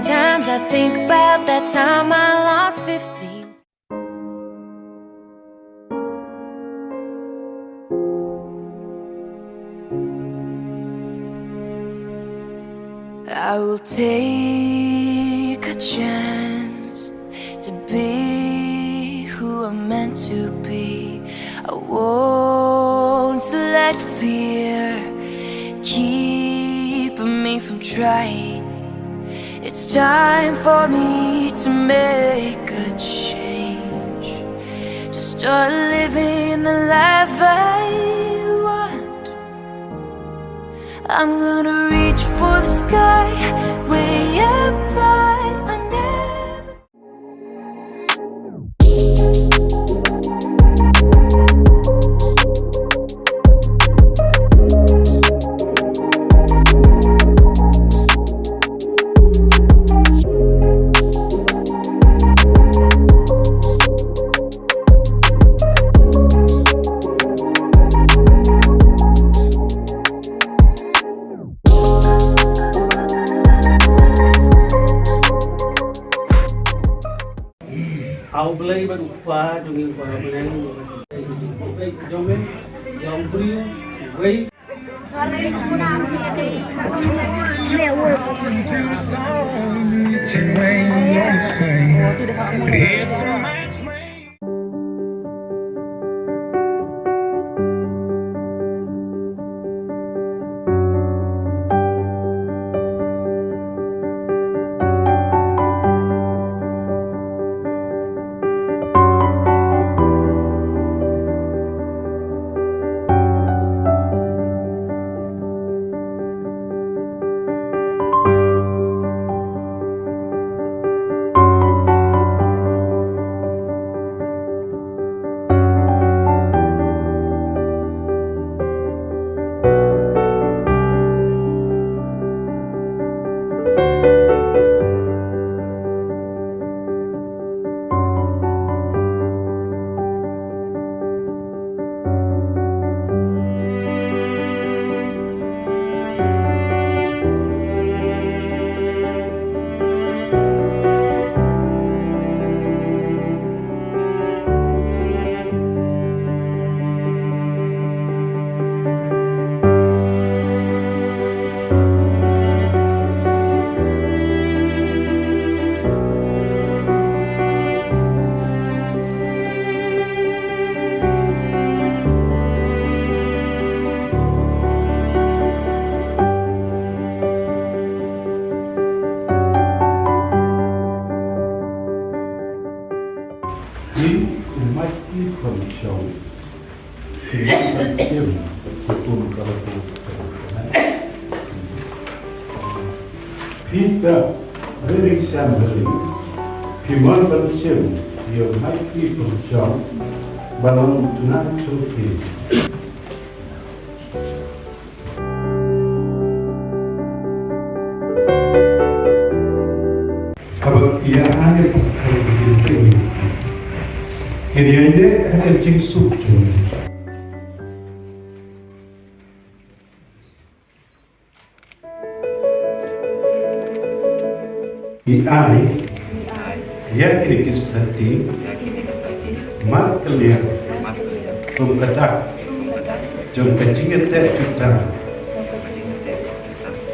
Sometimes I think about that time I lost 15. I will take a chance to be who I'm meant to be. I won't let fear keep me from trying. It's time for me to make a change, to start living the life I want. I'm gonna reach for the sky, way up high. I'm never. Khublei berupa Jingiathoh menang jongphi wei. Peter Verisha mynsiem your mighty from belong to natural field. Kalau ia hanya pakai begini, ini hanya jingsuk cuma. Ai jingkyrshan markelia pemkedak jongphi kita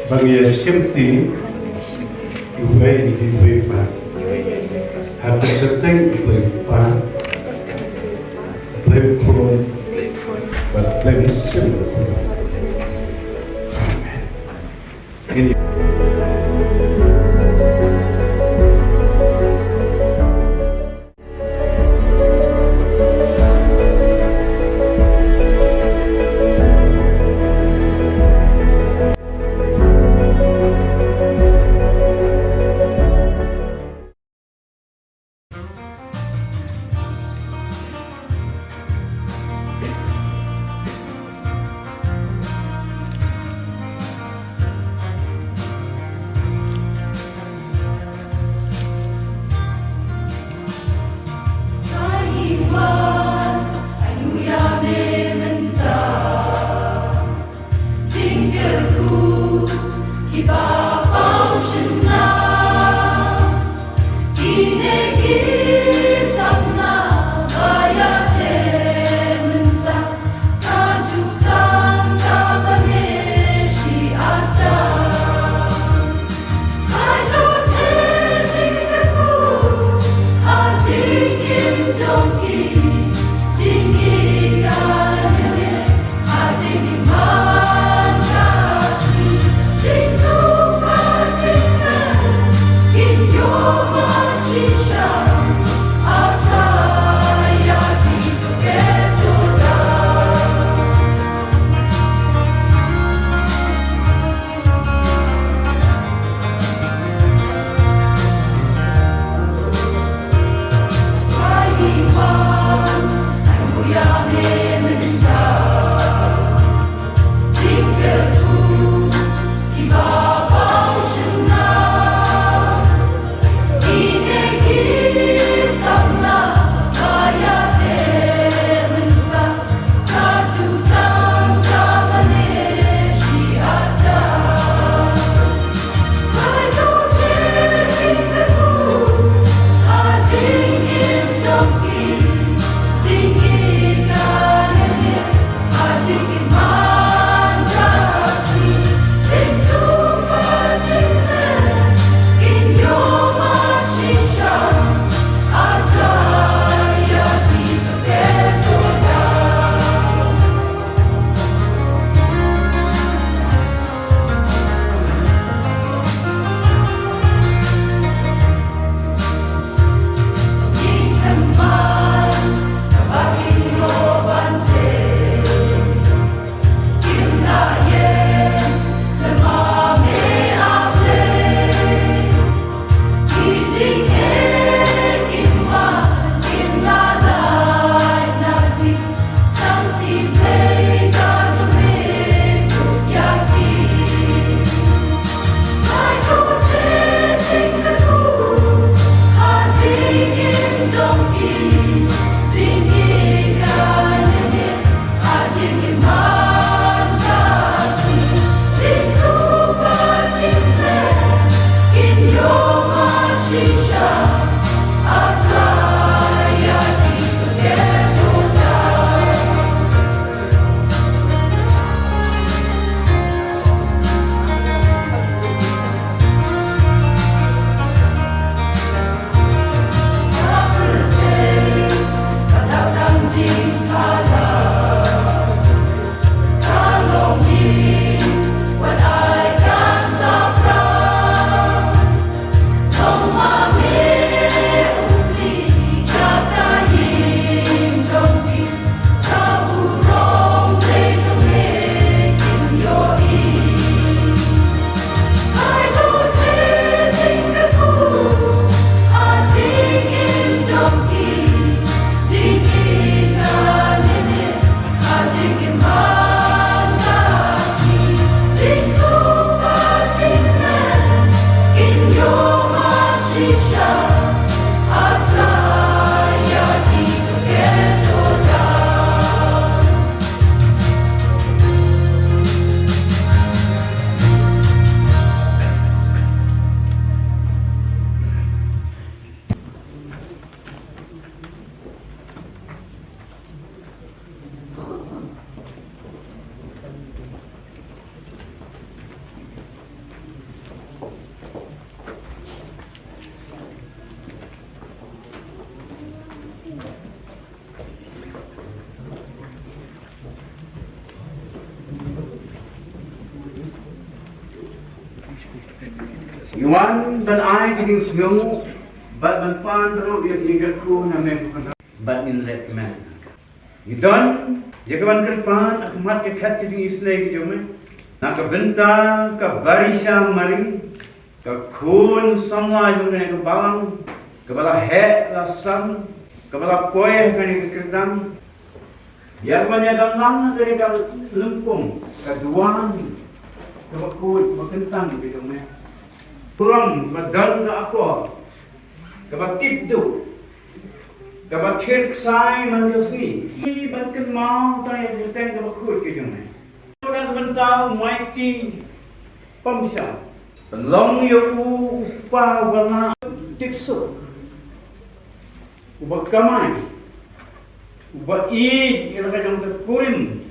bagi simti ibu pak harus seteng ibu pak playful but mynsiem. Amen. Yuan ban ai giding sngewnguh bat ban pan ro yak ligatku na me bat in let man. Idon yakaban kerpan akmat ke khat giding isne gi jome. Na ka benta ka Verisha maring ka khun samwa jong ne ka bang ka bala he la sam ka bala koe ka ni kirdam. Biar banyak dalam dari ka lempung ka duan ka bakut bakentang gi jome. Kurang badan ka ako kabat tipdu kabat thirk sai mangasni I bankan mau tay teng kabat khut ke jong ne orang bentau mighty pamsha long yu pa wala tipsu ubak kamai ubak I ila ka jong kurim